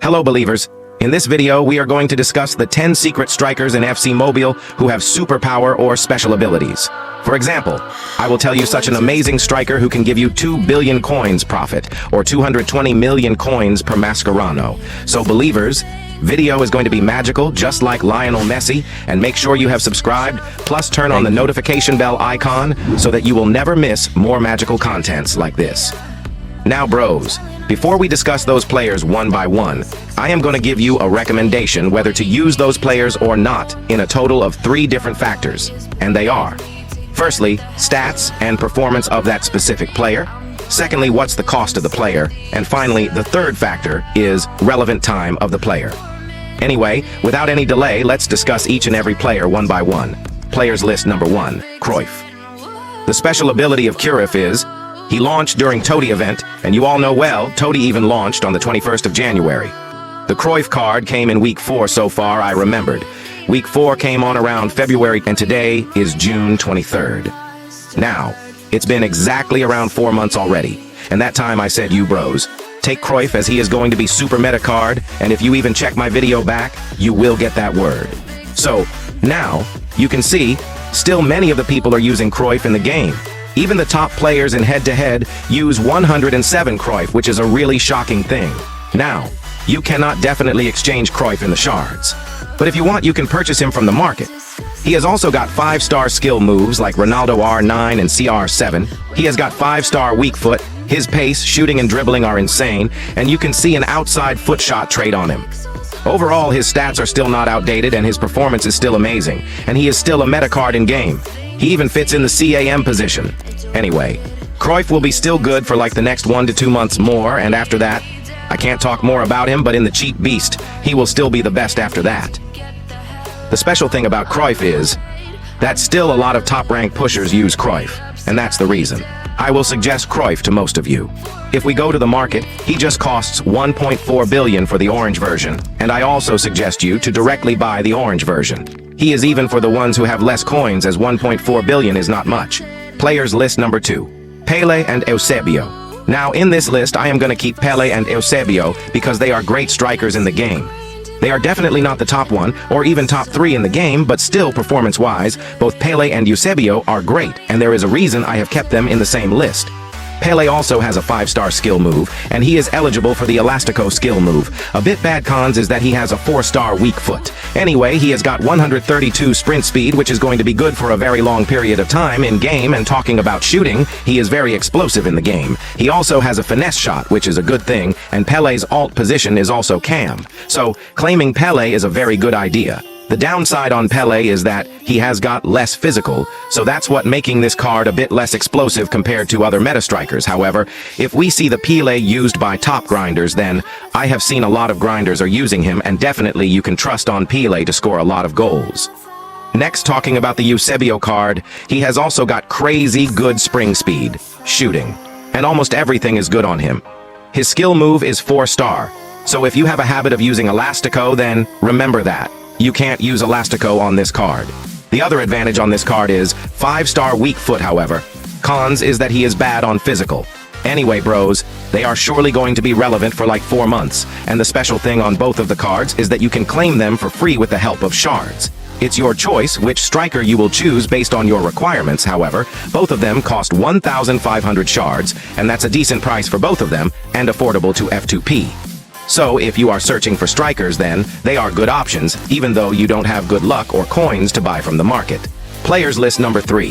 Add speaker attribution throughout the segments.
Speaker 1: Hello believers, in this video we are going to discuss the 10 secret strikers in FC Mobile who have superpower or special abilities. For example, I will tell you such an amazing striker who can give you 2 billion coins profit or 220 million coins per Mascherano. So believers, video is going to be magical just like Lionel Messi, and make sure you have subscribed, plus turn on the notification bell icon so that you will never miss more magical contents like this. Now bros, before we discuss those players one by one, I am going to give you a recommendation whether to use those players or not in a total of 3 different factors, and they are: firstly, stats and performance of that specific player; secondly, what's the cost of the player; and finally, the third factor is relevant time of the player. Anyway, without any delay, let's discuss each and every player one by one. Players list number 1, Cruyff. The special ability of Cruyff is he launched during Totti event, and you all know well, Totti even launched on the 21st of January. The Cruyff card came in week 4 so far, I remembered. Week 4 came on around February, and today is June 23rd. Now, it's been exactly around 4 months already, and that time I said, you bros, take Cruyff as he is going to be super meta card, and if you even check my video back, you will get that word. So, now, you can see, still many of the people are using Cruyff in the game. Even the top players in head-to-head use 107 Cruyff, which is a really shocking thing. Now, you cannot definitely exchange Cruyff in the shards. But if you want, you can purchase him from the market. He has also got 5-star skill moves like Ronaldo R9 and CR7. He has got 5-star weak foot. His pace, shooting and dribbling are insane, and you can see an outside foot shot trait on him. Overall, his stats are still not outdated and his performance is still amazing, and he is still a meta card in game. He even fits in the CAM position. Anyway, Cruyff will be still good for like the next 1 to 2 months more, and after that, I can't talk more about him, but in the cheap beast, he will still be the best after that. The special thing about Cruyff is that still a lot of top-ranked pushers use Cruyff, and that's the reason. I will suggest Cruyff to most of you. If we go to the market, he just costs 1.4 billion for the orange version, and I also suggest you to directly buy the orange version. He is even for the ones who have less coins, as 1.4 billion is not much. Players list number 2, Pele and Eusebio. Now in this list I am going to keep Pele and Eusebio because they are great strikers in the game. They are definitely not the top 1 or even top 3 in the game, but still performance-wise, both Pele and Eusebio are great, and there is a reason I have kept them in the same list. Pele also has a 5-star skill move, and he is eligible for the Elastico skill move. A bit bad cons is that he has a 4-star weak foot. Anyway, he has got 132 sprint speed, which is going to be good for a very long period of time in game, and talking about shooting, he is very explosive in the game. He also has a finesse shot, which is a good thing, and Pele's alt position is also cam. So, claiming Pele is a very good idea. The downside on Pele is that he has got less physical, so that's what making this card a bit less explosive compared to other meta strikers. However, if we see the Pele used by top grinders, then I have seen a lot of grinders are using him, and definitely you can trust on Pele to score a lot of goals. Next, talking about the Eusebio card, he has also got crazy good spring speed, shooting, and almost everything is good on him. His skill move is 4-star, so if you have a habit of using Elastico, then remember that. You can't use Elastico on this card. The other advantage on this card is 5-star weak foot, however. Cons is that he is bad on physical. Anyway bros, they are surely going to be relevant for like 4 months, and the special thing on both of the cards is that you can claim them for free with the help of shards. It's your choice which striker you will choose based on your requirements. However, both of them cost 1,500 shards, and that's a decent price for both of them, and affordable to F2P. So if you are searching for strikers, then they are good options, even though you don't have good luck or coins to buy from the market. Players list number 3,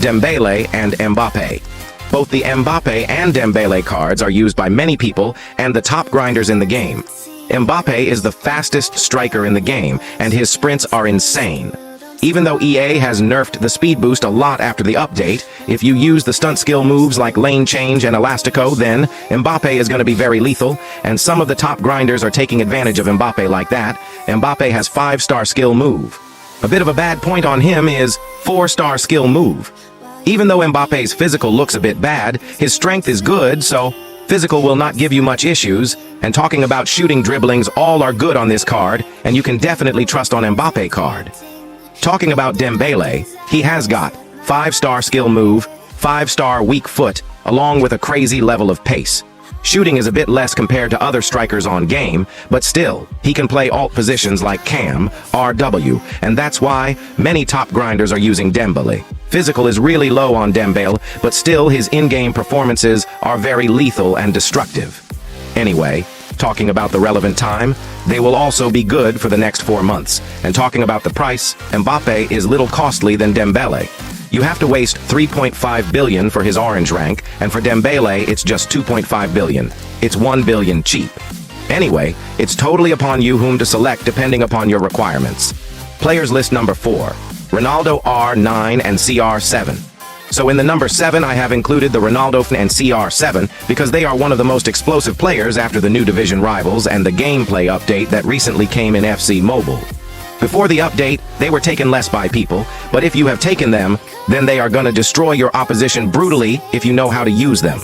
Speaker 1: Dembele and Mbappe. Both the Mbappe and Dembele cards are used by many people and the top grinders in the game. Mbappe is the fastest striker in the game, and his sprints are insane. Even though EA has nerfed the speed boost a lot after the update, if you use the stunt skill moves like lane change and Elastico, then Mbappe is going to be very lethal, and some of the top grinders are taking advantage of Mbappe like that. Mbappe has 5-star skill move. A bit of a bad point on him is 4-star skill move. Even though Mbappe's physical looks a bit bad, his strength is good, so physical will not give you much issues, and talking about shooting dribblings, all are good on this card, and you can definitely trust on Mbappe card. Talking about Dembele, he has got 5-star skill move, 5-star weak foot, along with a crazy level of pace. Shooting is a bit less compared to other strikers on game, but still, he can play alt positions like Cam, RW, and that's why many top grinders are using Dembele. Physical is really low on Dembele, but still his in-game performances are very lethal and destructive. Anyway, talking about the relevant time, they will also be good for the next 4 months. And talking about the price, Mbappe is little costly than Dembele. You have to waste 3.5 billion for his orange rank, and for Dembele it's just 2.5 billion. It's 1 billion cheap. Anyway, it's totally upon you whom to select depending upon your requirements. Players list number 4, Ronaldo R9 and CR7. So in the number 7 I have included the Ronaldo and CR7 because they are one of the most explosive players after the new division rivals and the gameplay update that recently came in FC Mobile. Before the update, they were taken less by people, but if you have taken them, then they are gonna destroy your opposition brutally if you know how to use them.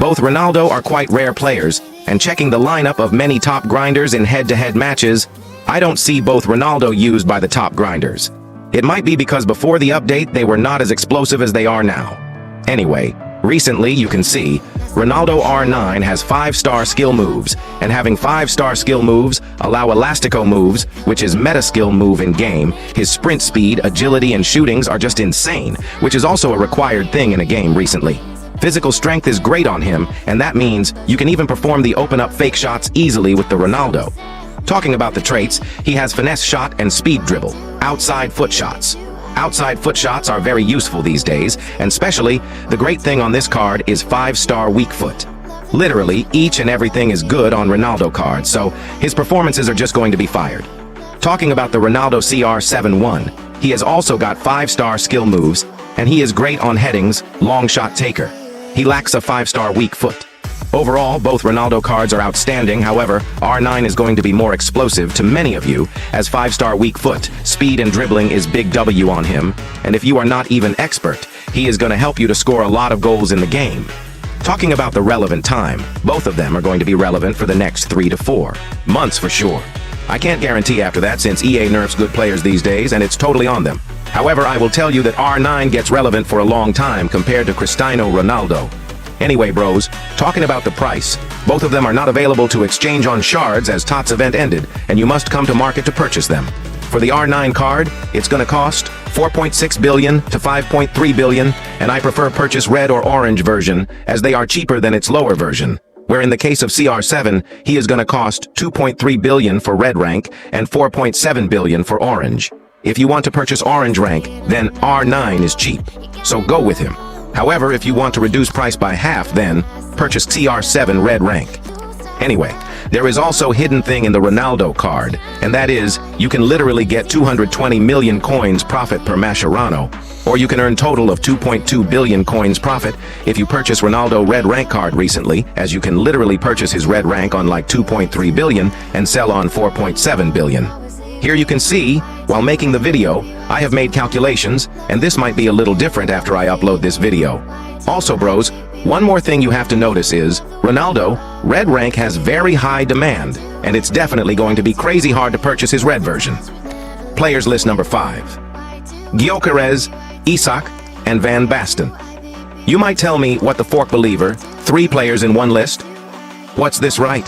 Speaker 1: Both Ronaldo are quite rare players, and checking the lineup of many top grinders in head-to-head matches, I don't see both Ronaldo used by the top grinders. It might be because before the update they were not as explosive as they are now. Anyway, recently you can see, Ronaldo R9 has 5-star skill moves, and having 5-star skill moves allow Elastico moves, which is meta skill move in game. His sprint speed, agility, and shootings are just insane, which is also a required thing in a game recently. Physical strength is great on him, and that means you can even perform the open-up fake shots easily with the Ronaldo. Talking about the traits, he has finesse shot and speed dribble, outside foot shots. Outside foot shots are very useful these days, and especially, the great thing on this card is 5-star weak foot. Literally, each and everything is good on Ronaldo cards, so his performances are just going to be fired. Talking about the Ronaldo CR7-1, he has also got 5-star skill moves, and he is great on headings, long shot taker. He lacks a 5-star weak foot. Overall, both Ronaldo cards are outstanding, however, R9 is going to be more explosive to many of you, as 5-star weak foot, speed and dribbling is big W on him, and if you are not even expert, he is going to help you to score a lot of goals in the game. Talking about the relevant time, both of them are going to be relevant for the next 3 to 4 months for sure. I can't guarantee after that since EA nerfs good players these days and it's totally on them. However, I will tell you that R9 gets relevant for a long time compared to Cristiano Ronaldo. Anyway bros, talking about the price, both of them are not available to exchange on shards as TOTS event ended, and you must come to market to purchase them. For the R9 card, it's gonna cost 4.6 billion to 5.3 billion, and I prefer purchase red or orange version, as they are cheaper than its lower version. Where in the case of CR7, he is gonna cost 2.3 billion for red rank and 4.7 billion for orange. If you want to purchase orange rank, then R9 is cheap, so go with him. However, if you want to reduce price by half, then purchase CR7 red rank. Anyway, there is also a hidden thing in the Ronaldo card, and that is, you can literally get 220 million coins profit per Mascherano, or you can earn total of 2.2 billion coins profit if you purchase Ronaldo red rank card recently, as you can literally purchase his red rank on like 2.3 billion and sell on 4.7 billion. Here you can see, while making the video, I have made calculations, and this might be a little different after I upload this video. Also bros, one more thing you have to notice is, Ronaldo, red rank has very high demand, and it's definitely going to be crazy hard to purchase his red version. Players list number 5. Gyökeres, Isak, and Van Basten. You might tell me what the fork believer, 3 players in one list? What's this right?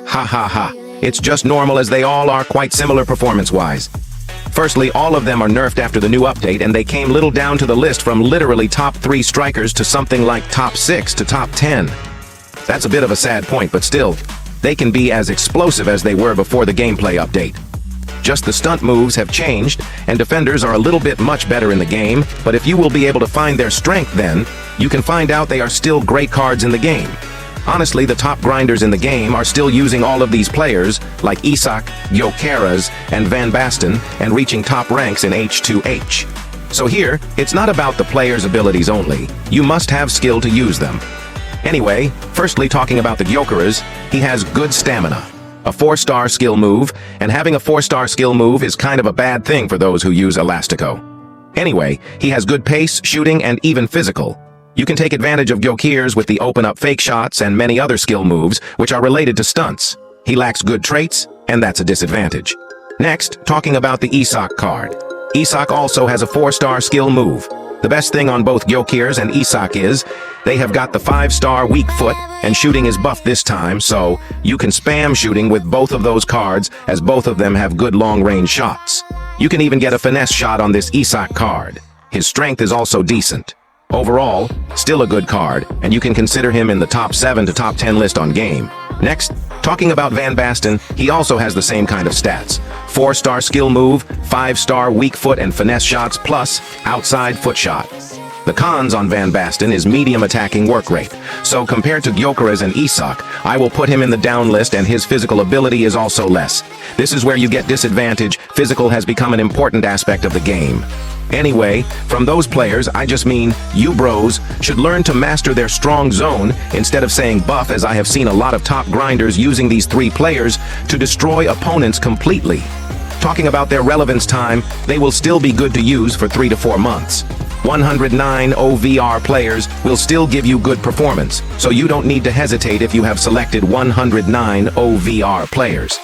Speaker 1: Ha ha ha. It's just normal as they all are quite similar performance-wise. Firstly, all of them are nerfed after the new update and they came little down to the list from literally top 3 strikers to something like top 6 to top 10. That's a bit of a sad point, but still, they can be as explosive as they were before the gameplay update. Just the stunt moves have changed, and defenders are a little bit much better in the game, but if you will be able to find their strength then, you can find out they are still great cards in the game. Honestly, the top grinders in the game are still using all of these players, like Isak, Gyökeres, and Van Basten, and reaching top ranks in H2H. So here, it's not about the player's abilities only, you must have skill to use them. Anyway, firstly talking about the Gyökeres, he has good stamina, a 4-star skill move, and having a 4-star skill move is kind of a bad thing for those who use Elastico. Anyway, he has good pace, shooting, and even physical. You can take advantage of Gyökeres with the open-up fake shots and many other skill moves, which are related to stunts. He lacks good traits, and that's a disadvantage. Next, talking about the Isak card. Isak also has a 4-star skill move. The best thing on both Gyökeres and Isak is, they have got the 5-star weak foot, and shooting is buffed this time, so you can spam shooting with both of those cards, as both of them have good long-range shots. You can even get a finesse shot on this Isak card. His strength is also decent. Overall, still a good card, and you can consider him in the top 7 to top 10 list on game. Next, talking about Van Basten, he also has the same kind of stats. 4-star skill move, 5-star weak foot and finesse shots, plus outside foot shot. The cons on Van Basten is medium attacking work rate, so compared to Gyökeres and Isak, I will put him in the down list, and his physical ability is also less. This is where you get disadvantage. Physical has become an important aspect of the game. Anyway, from those players, I just mean, you bros should learn to master their strong zone instead of saying buff, as I have seen a lot of top grinders using these 3 players to destroy opponents completely. Talking about their relevance time, they will still be good to use for 3 to 4 months. 109 OVR players will still give you good performance, so you don't need to hesitate if you have selected 109 OVR players.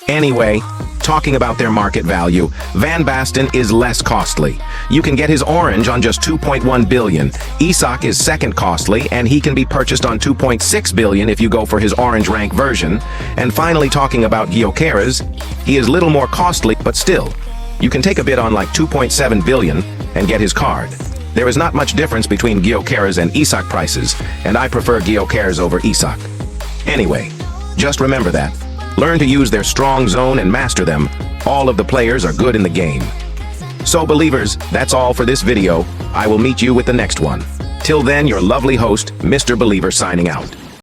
Speaker 1: Anyway, talking about their market value, Van Basten is less costly. You can get his orange on just 2.1 billion. Isak is second costly, and he can be purchased on 2.6 billion if you go for his orange rank version. And finally, talking about Gyökeres, he is little more costly, but still, you can take a bid on like 2.7 billion and get his card. There is not much difference between Gyökeres and Isak prices, and I prefer Gyökeres over Isak. Anyway, just remember that. Learn to use their strong zone and master them. All of the players are good in the game. So believers, that's all for this video. I will meet you with the next one. Till then, your lovely host, Mr. Believer, signing out.